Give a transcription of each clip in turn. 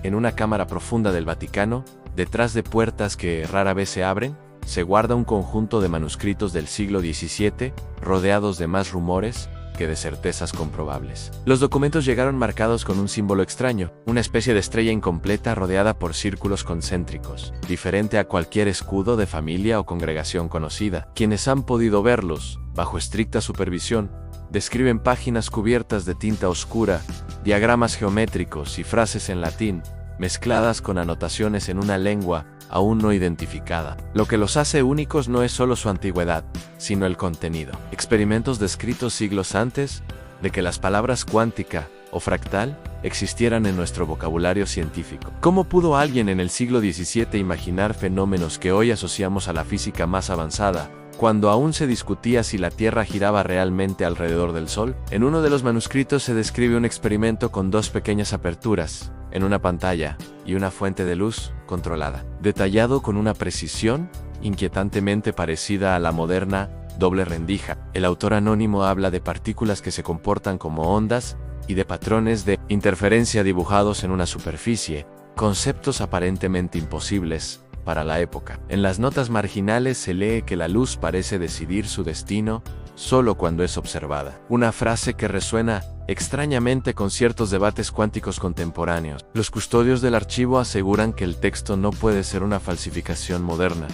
en una cámara profunda del Vaticano, detrás de puertas que rara vez se abren, se guarda un conjunto de manuscritos del siglo XVII, rodeados de más rumores que de certezas comprobables. Los documentos llegaron marcados con un símbolo extraño, una especie de estrella incompleta rodeada por círculos concéntricos, diferente a cualquier escudo de familia o congregación conocida. Quienes han podido verlos, bajo estricta supervisión, describen páginas cubiertas de tinta oscura, diagramas geométricos y frases en latín, mezcladas con anotaciones en una lengua aún no identificada. Lo que los hace únicos no es solo su antigüedad, sino el contenido. Experimentos descritos siglos antes de que las palabras cuántica o fractal existieran en nuestro vocabulario científico. ¿Cómo pudo alguien en el siglo XVII imaginar fenómenos que hoy asociamos a la física más avanzada, cuando aún se discutía si la Tierra giraba realmente alrededor del Sol? En uno de los manuscritos se describe un experimento con dos pequeñas aperturas en una pantalla y una fuente de luz controlada, detallado con una precisión inquietantemente parecida a la moderna doble rendija. El autor anónimo habla de partículas que se comportan como ondas y de patrones de interferencia dibujados en una superficie, conceptos aparentemente imposibles para la época. En las notas marginales se lee que la luz parece decidir su destino solo cuando es observada. Una frase que resuena extrañamente con ciertos debates cuánticos contemporáneos. Los custodios del archivo aseguran que el texto no puede ser una falsificación moderna.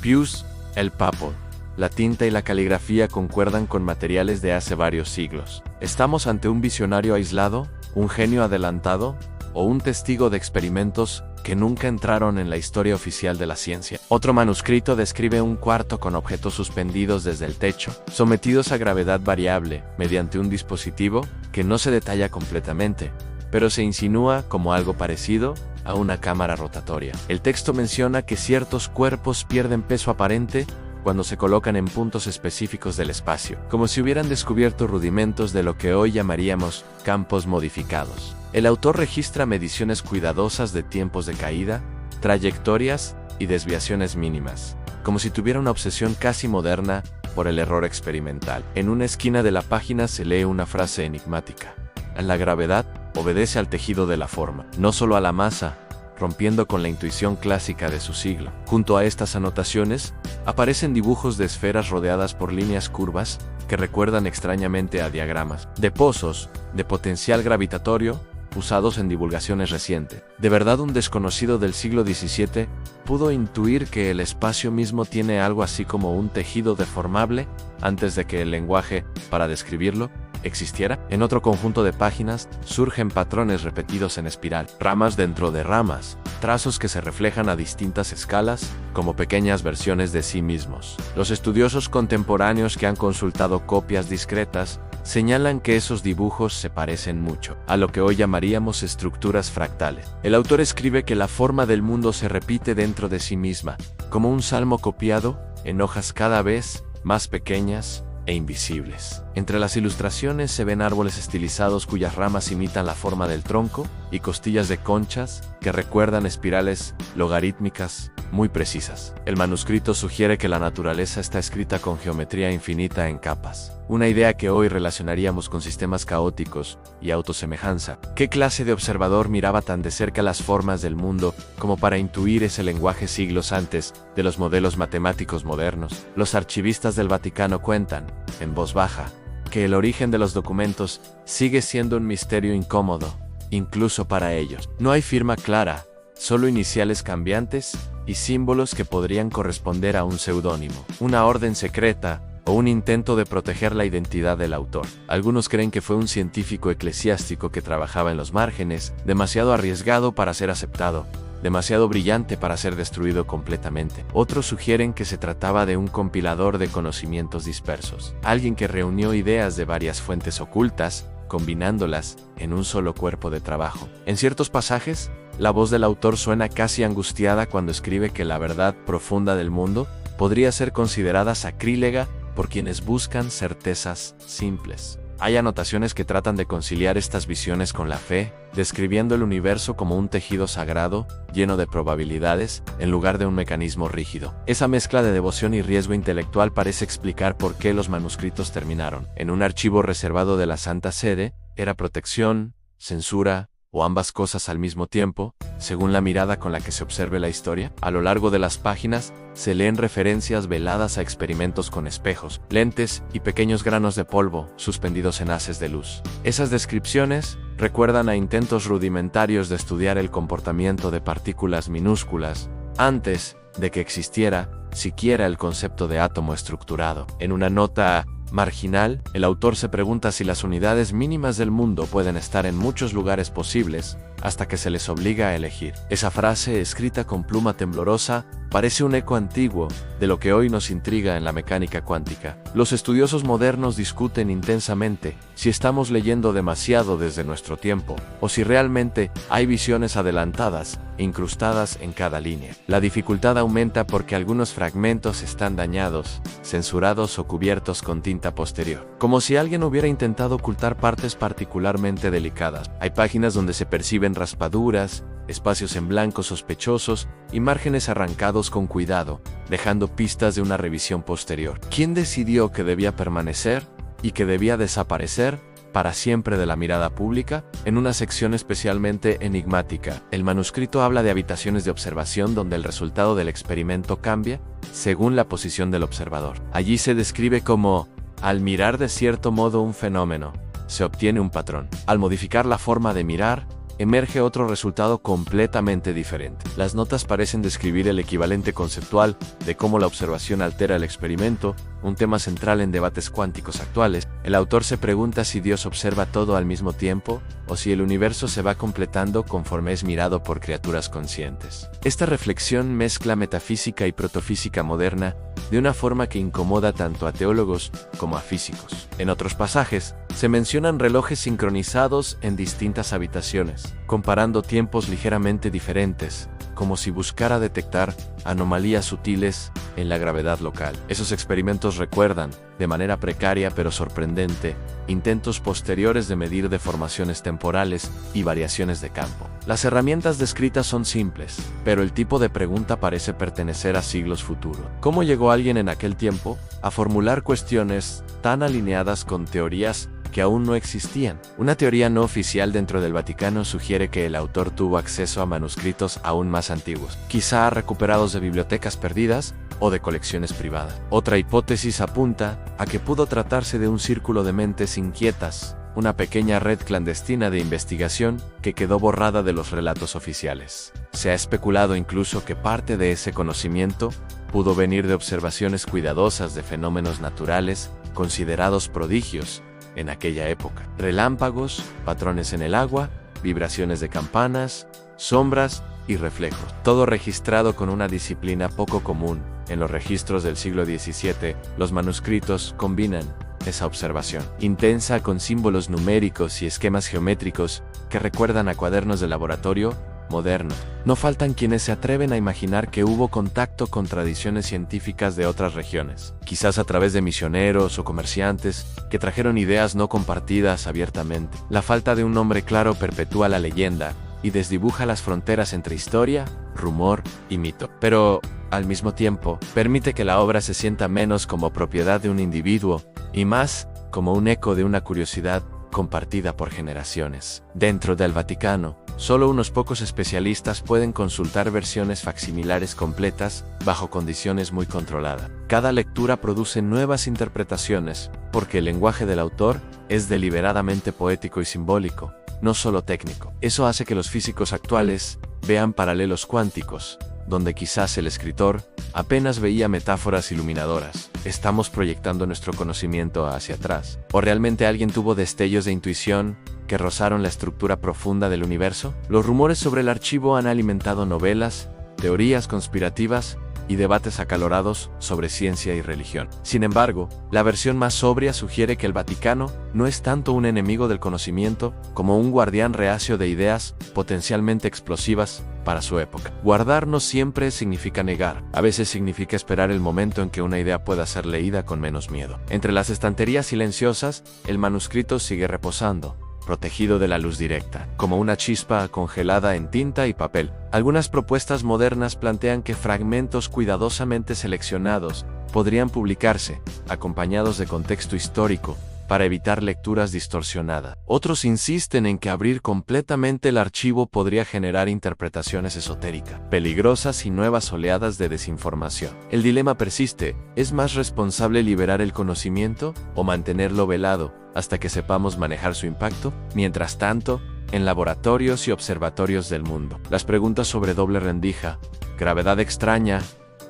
Pius el Papo. La tinta y la caligrafía concuerdan con materiales de hace varios siglos. ¿Estamos ante un visionario aislado, un genio adelantado, o un testigo de experimentos que nunca entraron en la historia oficial de la ciencia? Otro manuscrito describe un cuarto con objetos suspendidos desde el techo, sometidos a gravedad variable, mediante un dispositivo que no se detalla completamente, pero se insinúa como algo parecido a una cámara rotatoria. El texto menciona que ciertos cuerpos pierden peso aparente cuando se colocan en puntos específicos del espacio, como si hubieran descubierto rudimentos de lo que hoy llamaríamos campos modificados. El autor registra mediciones cuidadosas de tiempos de caída, trayectorias y desviaciones mínimas, como si tuviera una obsesión casi moderna por el error experimental. En una esquina de la página se lee una frase enigmática: la gravedad obedece al tejido de la forma, no solo a la masa, rompiendo con la intuición clásica de su siglo. Junto a estas anotaciones, aparecen dibujos de esferas rodeadas por líneas curvas que recuerdan extrañamente a diagramas de pozos de potencial gravitatorio usados en divulgaciones recientes. De verdad, un desconocido del siglo XVII pudo intuir que el espacio mismo tiene algo así como un tejido deformable antes de que el lenguaje para describirlo existiera. En otro conjunto de páginas surgen patrones repetidos en espiral, ramas dentro de ramas, trazos que se reflejan a distintas escalas, como pequeñas versiones de sí mismos. Los estudiosos contemporáneos que han consultado copias discretas señalan que esos dibujos se parecen mucho a lo que hoy llamaríamos estructuras fractales. El autor escribe que la forma del mundo se repite dentro de sí misma, como un salmo copiado en hojas cada vez más pequeñas e invisibles. Entre las ilustraciones se ven árboles estilizados cuyas ramas imitan la forma del tronco y costillas de conchas que recuerdan espirales logarítmicas muy precisas. El manuscrito sugiere que la naturaleza está escrita con geometría infinita en capas, una idea que hoy relacionaríamos con sistemas caóticos y autosemejanza. ¿Qué clase de observador miraba tan de cerca las formas del mundo como para intuir ese lenguaje siglos antes de los modelos matemáticos modernos? Los archivistas del Vaticano cuentan, en voz baja, que el origen de los documentos sigue siendo un misterio incómodo, incluso para ellos. No hay firma clara, solo iniciales cambiantes y símbolos que podrían corresponder a un seudónimo, una orden secreta o un intento de proteger la identidad del autor. Algunos creen que fue un científico eclesiástico que trabajaba en los márgenes, demasiado arriesgado para ser aceptado, demasiado brillante para ser destruido completamente. Otros sugieren que se trataba de un compilador de conocimientos dispersos, alguien que reunió ideas de varias fuentes ocultas, combinándolas en un solo cuerpo de trabajo. En ciertos pasajes, la voz del autor suena casi angustiada cuando escribe que la verdad profunda del mundo podría ser considerada sacrílega por quienes buscan certezas simples. Hay anotaciones que tratan de conciliar estas visiones con la fe, describiendo el universo como un tejido sagrado, lleno de probabilidades, en lugar de un mecanismo rígido. Esa mezcla de devoción y riesgo intelectual parece explicar por qué los manuscritos terminaron en un archivo reservado de la Santa Sede. Era protección, censura o ambas cosas al mismo tiempo, según la mirada con la que se observe la historia? A lo largo de las páginas, se leen referencias veladas a experimentos con espejos, lentes y pequeños granos de polvo suspendidos en haces de luz. Esas descripciones recuerdan a intentos rudimentarios de estudiar el comportamiento de partículas minúsculas antes de que existiera siquiera el concepto de átomo estructurado. En una nota marginal, el autor se pregunta si las unidades mínimas del mundo pueden estar en muchos lugares posibles hasta que se les obliga a elegir. Esa frase, escrita con pluma temblorosa, parece un eco antiguo de lo que hoy nos intriga en la mecánica cuántica. Los estudiosos modernos discuten intensamente si estamos leyendo demasiado desde nuestro tiempo, o si realmente hay visiones adelantadas, incrustadas en cada línea. La dificultad aumenta porque algunos fragmentos están dañados, censurados o cubiertos con tinta posterior, como si alguien hubiera intentado ocultar partes particularmente delicadas. Hay páginas donde se perciben raspaduras, espacios en blanco sospechosos y márgenes arrancados con cuidado, dejando pistas de una revisión posterior. ¿Quién decidió que debía permanecer y que debía desaparecer para siempre de la mirada pública? En una sección especialmente enigmática, el manuscrito habla de habitaciones de observación donde el resultado del experimento cambia según la posición del observador. Allí se describe como, al mirar de cierto modo un fenómeno, se obtiene un patrón. Al modificar la forma de mirar, emerge otro resultado completamente diferente. Las notas parecen describir el equivalente conceptual de cómo la observación altera el experimento, un tema central en debates cuánticos actuales. El autor se pregunta si Dios observa todo al mismo tiempo, o si el universo se va completando conforme es mirado por criaturas conscientes. Esta reflexión mezcla metafísica y protofísica moderna de una forma que incomoda tanto a teólogos como a físicos. En otros pasajes, se mencionan relojes sincronizados en distintas habitaciones, comparando tiempos ligeramente diferentes, como si buscara detectar anomalías sutiles en la gravedad local. Esos experimentos recuerdan, de manera precaria pero sorprendente, intentos posteriores de medir deformaciones temporales y variaciones de campo. Las herramientas descritas son simples, pero el tipo de pregunta parece pertenecer a siglos futuros. ¿Cómo llegó alguien en aquel tiempo a formular cuestiones tan alineadas con teorías que aún no existían? Una teoría no oficial dentro del Vaticano sugiere que el autor tuvo acceso a manuscritos aún más antiguos, quizá recuperados de bibliotecas perdidas o de colecciones privadas. Otra hipótesis apunta a que pudo tratarse de un círculo de mentes inquietas, una pequeña red clandestina de investigación que quedó borrada de los relatos oficiales. Se ha especulado incluso que parte de ese conocimiento pudo venir de observaciones cuidadosas de fenómenos naturales considerados prodigios en aquella época. Relámpagos, patrones en el agua, vibraciones de campanas, sombras y reflejos. Todo registrado con una disciplina poco común. En los registros del siglo XVII, los manuscritos combinan esa observación intensa con símbolos numéricos y esquemas geométricos que recuerdan a cuadernos de laboratorio moderno. No faltan quienes se atreven a imaginar que hubo contacto con tradiciones científicas de otras regiones, quizás a través de misioneros o comerciantes que trajeron ideas no compartidas abiertamente. La falta de un nombre claro perpetúa la leyenda y desdibuja las fronteras entre historia, rumor y mito. Pero, al mismo tiempo, permite que la obra se sienta menos como propiedad de un individuo y más como un eco de una curiosidad compartida por generaciones. Dentro del Vaticano, solo unos pocos especialistas pueden consultar versiones facsimilares completas bajo condiciones muy controladas. Cada lectura produce nuevas interpretaciones, porque el lenguaje del autor es deliberadamente poético y simbólico, no solo técnico. Eso hace que los físicos actuales vean paralelos cuánticos, donde quizás el escritor apenas veía metáforas iluminadoras. ¿Estamos proyectando nuestro conocimiento hacia atrás? ¿O realmente alguien tuvo destellos de intuición que rozaron la estructura profunda del universo? Los rumores sobre el archivo han alimentado novelas, teorías conspirativas y debates acalorados sobre ciencia y religión. Sin embargo, la versión más sobria sugiere que el Vaticano no es tanto un enemigo del conocimiento como un guardián reacio de ideas potencialmente explosivas para su época. Guardar no siempre significa negar, a veces significa esperar el momento en que una idea pueda ser leída con menos miedo. Entre las estanterías silenciosas, el manuscrito sigue reposando, protegido de la luz directa, como una chispa congelada en tinta y papel. Algunas propuestas modernas plantean que fragmentos cuidadosamente seleccionados podrían publicarse, acompañados de contexto histórico, para evitar lecturas distorsionadas. Otros insisten en que abrir completamente el archivo podría generar interpretaciones esotéricas, peligrosas y nuevas oleadas de desinformación. El dilema persiste: ¿es más responsable liberar el conocimiento o mantenerlo velado hasta que sepamos manejar su impacto? Mientras tanto, en laboratorios y observatorios del mundo, las preguntas sobre doble rendija, gravedad extraña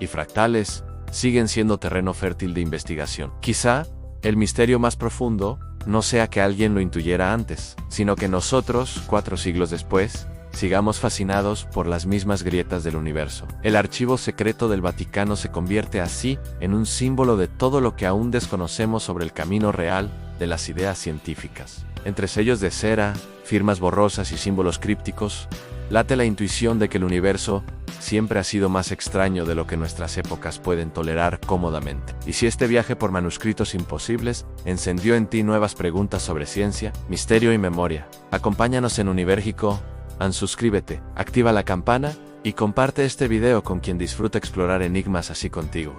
y fractales siguen siendo terreno fértil de investigación. Quizá el misterio más profundo no sea que alguien lo intuyera antes, sino que nosotros, 4 siglos después, sigamos fascinados por las mismas grietas del universo. El archivo secreto del Vaticano se convierte así en un símbolo de todo lo que aún desconocemos sobre el camino real de las ideas científicas. Entre sellos de cera, firmas borrosas y símbolos crípticos, late la intuición de que el universo siempre ha sido más extraño de lo que nuestras épocas pueden tolerar cómodamente. Y si este viaje por manuscritos imposibles encendió en ti nuevas preguntas sobre ciencia, misterio y memoria, acompáñanos en Univérgico, suscríbete, activa la campana y comparte este video con quien disfruta explorar enigmas así contigo.